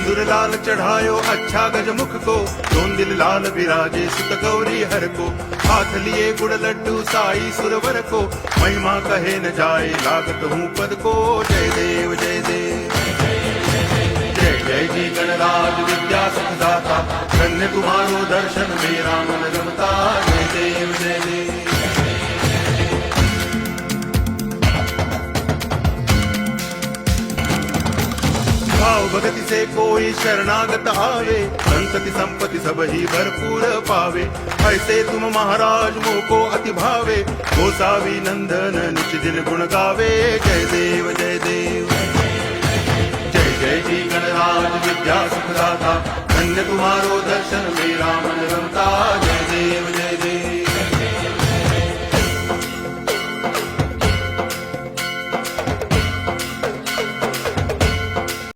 सिंदूर लाल चढ़ायो अच्छा गजमुख को, दोन दिल लाल विराजे सुत गौरी हर को। हाथ लिए गुड़ लड्डू साई सुरवर को, महिमा कहे न जाए लागत हूँ पद को। जय देव जय देव जय जय जी गणराज विद्या सुखदाता, धन्य तुम्हारो दर्शन मेरा मन रमता। जय देव जय देव भाव भगति से कोई शरणागत आवे, संतति संपत्ति सब ही भरपूर पावे। ऐसे तुम महाराज मोको अति भावे, गोसावी नंदन निच दिन गुण गावे। जय देव जय देव जय जय जी गणराज विद्या सुखदाता, धन्य तुम्हारो दर्शन मेरा मन